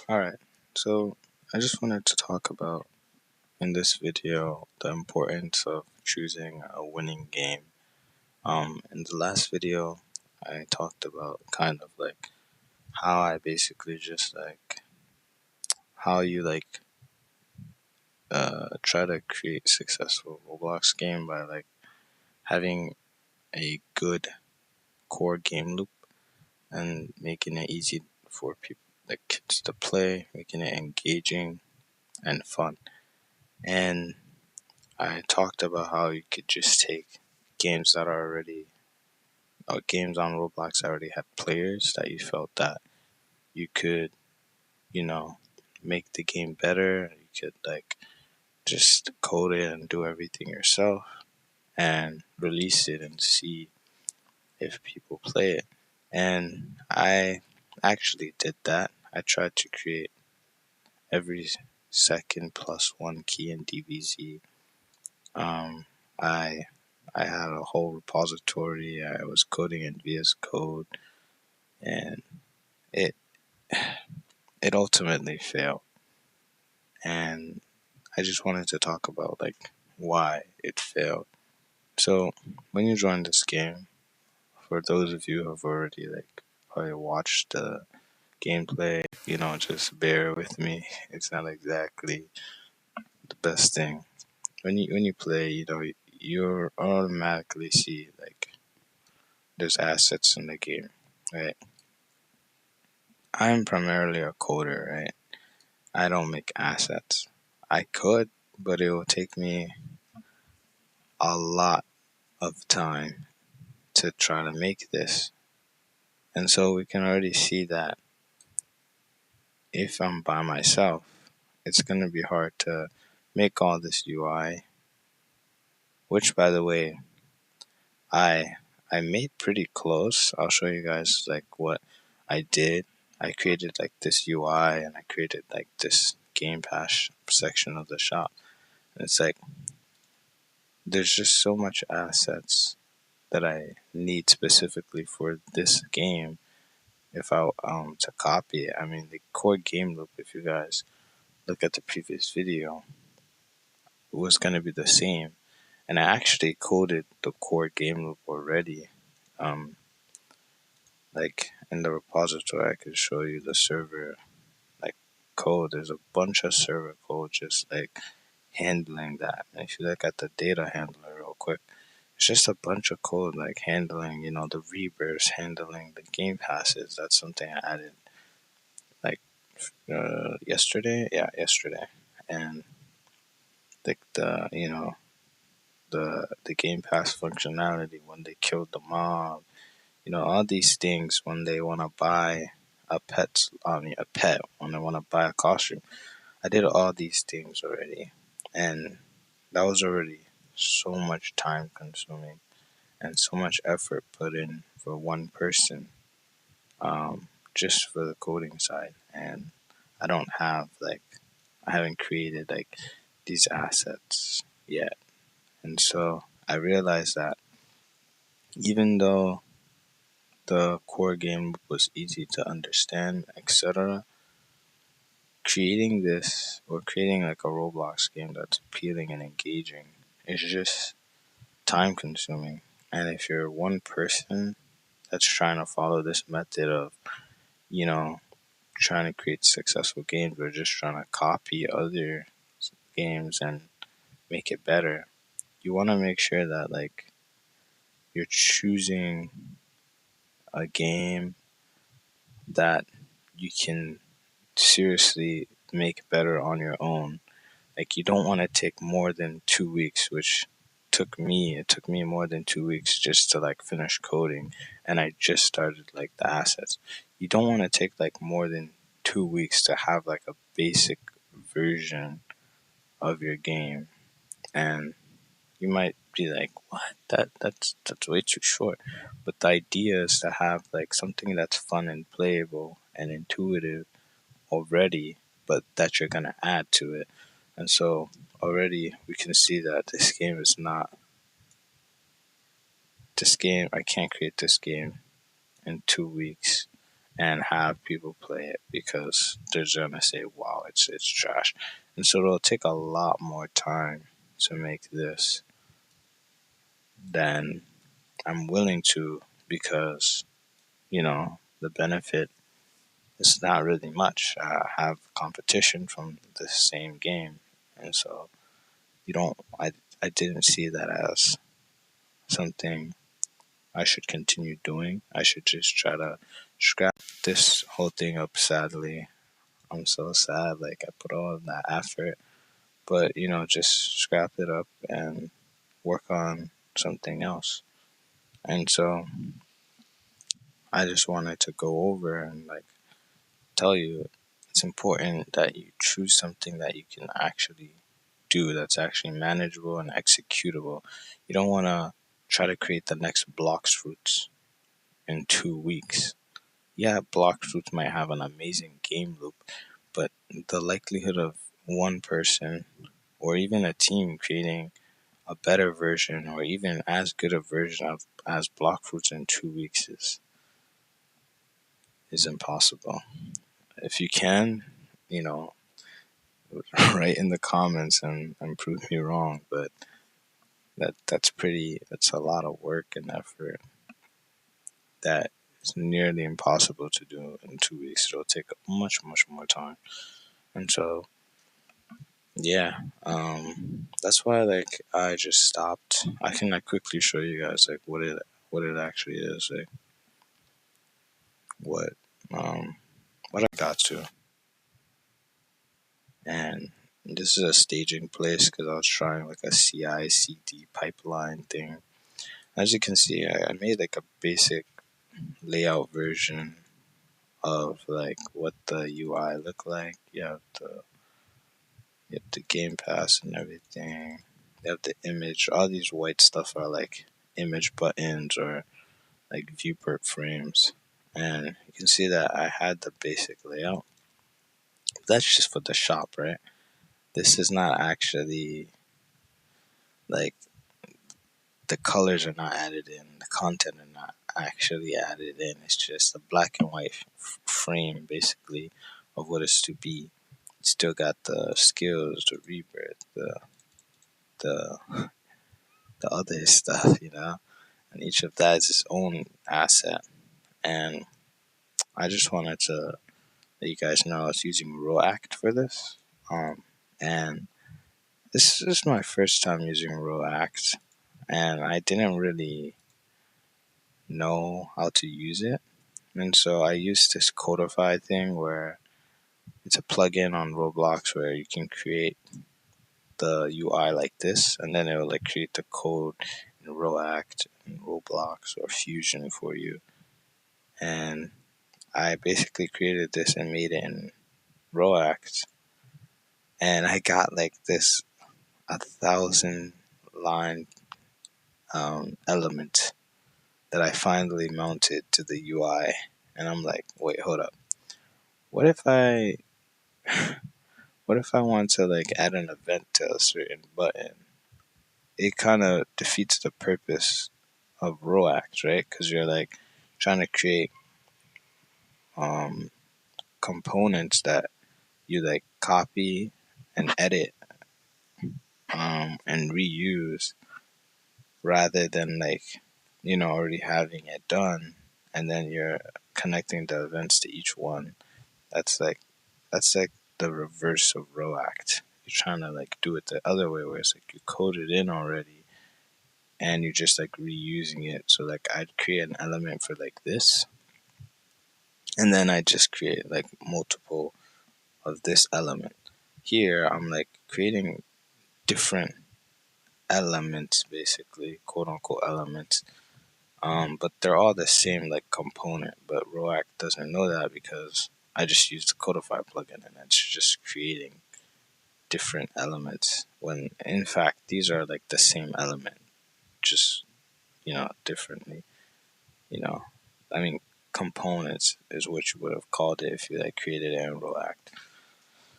Alright, so I just wanted to talk about in this video the importance of choosing a winning game. In the last video, I talked about kind of like how I basically just like how you try to create successful Roblox game by like having a good core game loop and making it easy for people like kids to play, making it engaging and fun. And I talked about how you could just take games that are already games on Roblox that already had players that you felt that you could, you know, make the game better. You could like just code it and do everything yourself and release it and see if people play it. And I actually did that. I tried to create every second plus one key in DBZ. Um, I I had a whole repository. I was coding in VS Code, and it it ultimately failed. And I just wanted to talk about like why it failed. So when you join this game, for those of you who have already like probably watched the gameplay, just bear with me. It's not exactly the best thing. When you play, you automatically see like there's assets in the game, right? I'm primarily a coder, right? I don't make assets. I could, but it will take me a lot of time to try to make this. And so we can already see that if I'm by myself, it's going to be hard to make all this UI, which by the way, I I made pretty close. I'll show you guys like what I did. I created like this UI and I created like this Game Pass section of the shop. And it's like there's just so much assets that I need specifically for this game. If I to copy it, I mean the core game loop. If you guys look at the previous video, was going to be the same, and I actually coded the core game loop already. Um, like in the repository, I could show you the server like code. There's a bunch of server code just like handling that. And if you look at the data handler real quick, it's just a bunch of code like handling, the rebirths, handling the game passes. That's something I added like yesterday. Yeah, yesterday. And like the game pass functionality when they killed the mob, all these things when they want to buy a pet when they want to buy a costume. I did all these things already, and that was already so much time consuming and so much effort put in for one person, just for the coding side. And I don't have like I haven't created like these assets yet, and so I realized that even though the core game was easy to understand, etc., creating this or creating like a Roblox game that's appealing and engaging is just time consuming. And if you're one person that's trying to follow this method of, you know, trying to create successful games or just trying to copy other games and make it better, you want to make sure that like you're choosing a game that you can seriously make better on your own. Like you don't want to take more than 2 weeks, which it took me more than 2 weeks just to like finish coding, and I just started like the assets. You don't want to take like more than 2 weeks to have like a basic version of your game. And you might be like, what? That's way too short. But the idea is to have like something that's fun and playable and intuitive already, but that you're gonna add to it. And so already we can see that this game is not this game. I can't create this game in 2 weeks and have people play it because they're gonna say, "Wow, it's trash," and so it'll take a lot more time to make this than I'm willing to because the benefit is not really much. I have competition from the same game, and so you don't. I didn't see that as something I should continue doing. I should just try to scrap this whole thing up. Sadly, I'm so sad. Like I put all of that effort, but just scrap it up and work on something else. And so I just wanted to go over and tell you it's important that you choose something that you can actually do that's actually manageable and executable. You don't want to try to create the next Blocks Fruits in 2 weeks. Yeah, Blox Fruits might have an amazing game loop, but the likelihood of one person or even a team creating a better version or even as good a version of as Block Fruits in 2 weeks is impossible. If you can, you know, write in the comments and prove me wrong, but that's a lot of work and effort that is nearly impossible to do in 2 weeks. It'll take much, much more time. And so yeah, that's why I just stopped. I can quickly show you guys what it actually is, what um what I got to, and this is a staging place because I was trying like a CI/CD pipeline thing. As you can see, I made like a basic layout version of like what the UI look like. You have the game pass and everything. You have the image. All these white stuff are like image buttons or like viewport frames. And you can see that I had the basic layout. That's just for the shop, right? This is not actually like the colors are not added in, the content are not actually added in. It's just a black and white frame basically of what is to be. It's still got the skills, the rebirth, the the other stuff, and each of that is its own asset. And I just wanted to let you guys know I was using React for this. And this is my first time using React, and I didn't really know how to use it. And so I used this Codify thing where it's a plugin on Roblox where you can create the UI like this, and then it will create the code in React and Roblox or Fusion for you. And I basically created this and made it in React, and I got this 1,000 line element that I finally mounted to the UI. And I'm like, wait, hold up. What if I want to add an event to a certain button? It kind of defeats the purpose of React, right? Because you're trying to create um, components that you copy and edit and reuse rather than already having it done and then you're connecting the events to each one. That's like the reverse of React. You're trying to do it the other way where it's you code it in already and you're just reusing it. So I'd create an element for this, and then I just create multiple of this element. Here I'm creating different elements, basically, quote unquote elements. But they're all the same component. But React doesn't know that because I just used the Codify plugin and it's just creating different elements. When in fact these are the same element, just differently. You know, I mean, components is what you would have called it if you created it in React.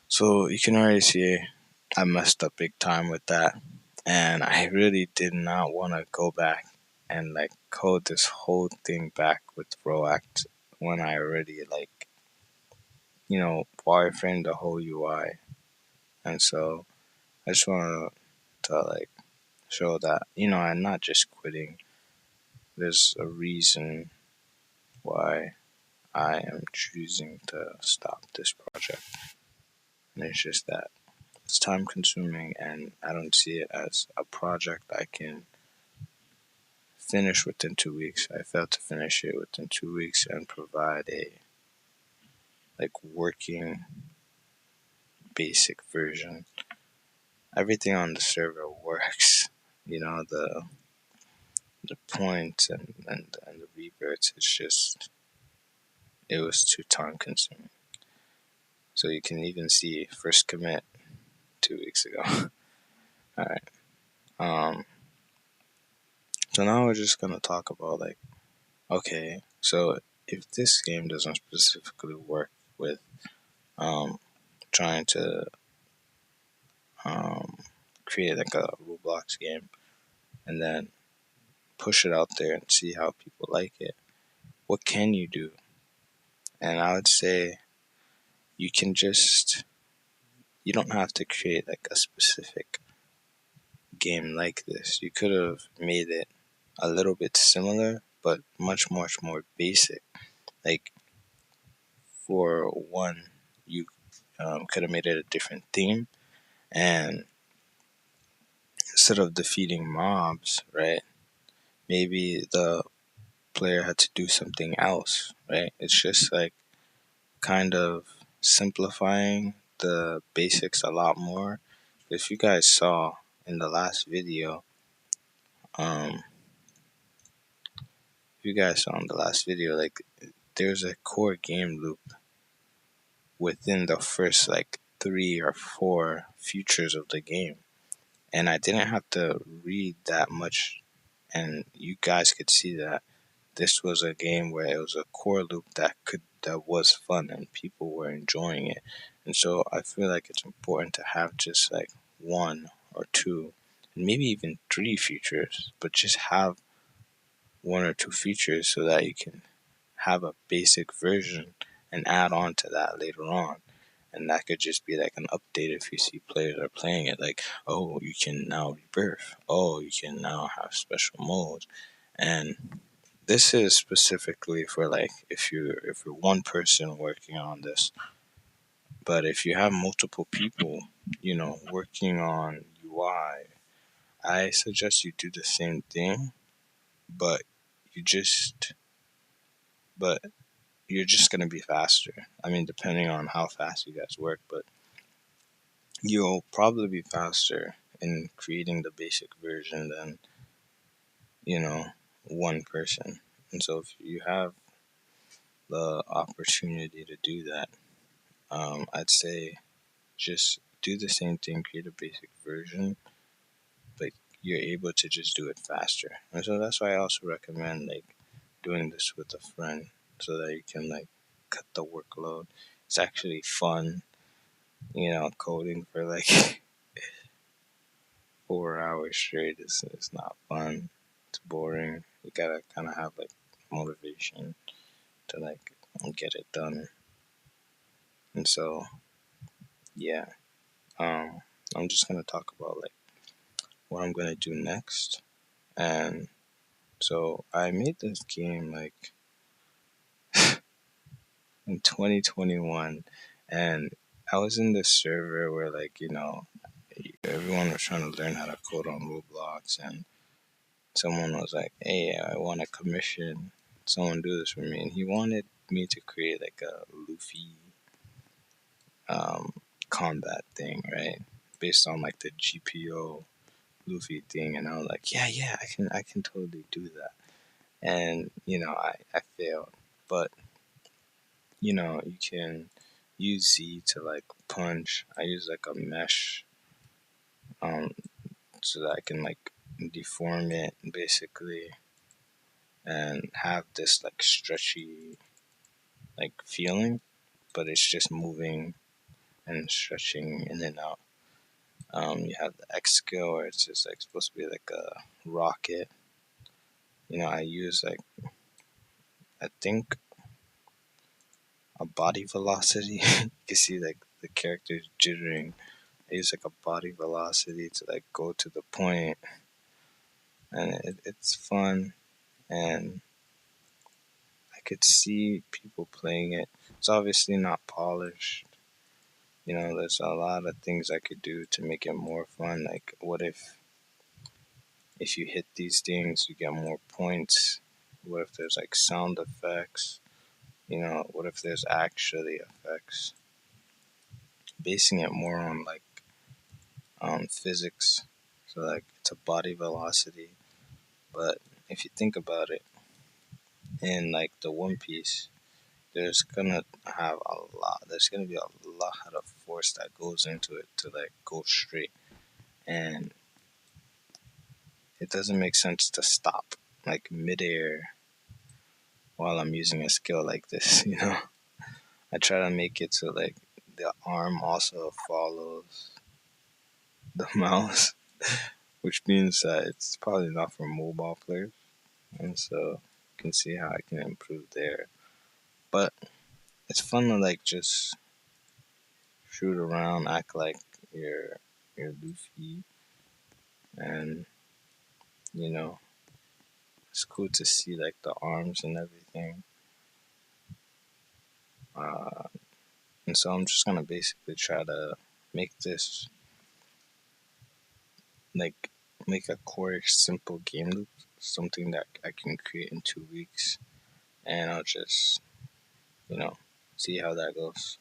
So you can already see I messed up big time with that, and I really did not want to go back and code this whole thing back with React when I already wireframed the whole UI. And so I just want to show that, I'm not just quitting. There's a reason why I am choosing to stop this project. And it's just that it's time consuming, and I don't see it as a project I can finish within 2 weeks. I failed to finish it within 2 weeks and provide a working basic version. Everything on the server works. The points and the reverts. It's just it was too time consuming. So you can even see first commit 2 weeks ago. All right. So now we're just gonna talk about okay, so if this game doesn't specifically work with trying to um, create a Roblox game and then push it out there and see how people like it, what can you do? And I would say you can you don't have to create a specific game like this. You could have made it a little bit similar, but much, much more basic. Like, for one, you could have made it a different theme, and instead of defeating mobs, right, maybe the player had to do something else, right? It's just kind of simplifying the basics a lot more. If you guys saw in the last video, um, there's a core game loop within the first 3 or 4 features of the game. And I didn't have to read that much, and you guys could see that this was a game where it was a core loop that was fun and people were enjoying it. And so I feel like it's important to have just one or two, and maybe even 3 features, but just have 1 or 2 features so that you can have a basic version and add on to that later on. And that could just be an update if you see players are playing it. Oh, you can now rebirth. Oh, you can now have special modes. And this is specifically for if you're one person working on this. But if you have multiple people, working on UI, I suggest you do the same thing, but you just but you're just gonna be faster. I mean, depending on how fast you guys work, but you'll probably be faster in creating the basic version than, you know, one person. And so if you have the opportunity to do that, I'd say just do the same thing, create a basic version, but you're able to just do it faster. And so that's why I also recommend doing this with a friend so that you can cut the workload. It's actually fun, coding for 4 hours straight is not fun. It's boring. You gotta kind of have motivation to get it done. And so yeah, I'm just gonna talk about what I'm gonna do next. And so I made this game in 2021, and I was in this server where everyone was trying to learn how to code on Roblox, and someone was like, "Hey, I want to commission someone do this for me," and he wanted me to create a Luffy um, combat thing, right? Based on the GPO Luffy thing, and I was like, yeah, I can totally do that. And I failed, but you can use Z to punch. I use a mesh, um, so that I can deform it basically, and have this stretchy feeling, but it's just moving and stretching in and out. You have the X skill where it's just supposed to be a rocket. I use I think a body velocity. You can see like the characters jittering. I use like a body velocity to like go to the point, and it's fun. And I could see people playing it. It's obviously not polished. There's a lot of things I could do to make it more fun. Like, what if you hit these things, you get more points? What if there's like sound effects? What if there's actually effects? Basing it more on like physics. So like it's a body velocity, but if you think about it, in like the One Piece, there's gonna have a lot. There's gonna be a lot of force that goes into it to like go straight, and it doesn't make sense to stop like midair while I'm using a skill like this. I try to make it so like the arm also follows the mouse, which means that it's probably not for mobile players, and so you can see how I can improve there. But it's fun to like just shoot around, act like you're Luffy, and you know it's cool to see like the arms and everything. Uh, and so I'm just gonna basically try to make this like make a core simple game loop, something that I can create in 2 weeks, and I'll just you know see how that goes.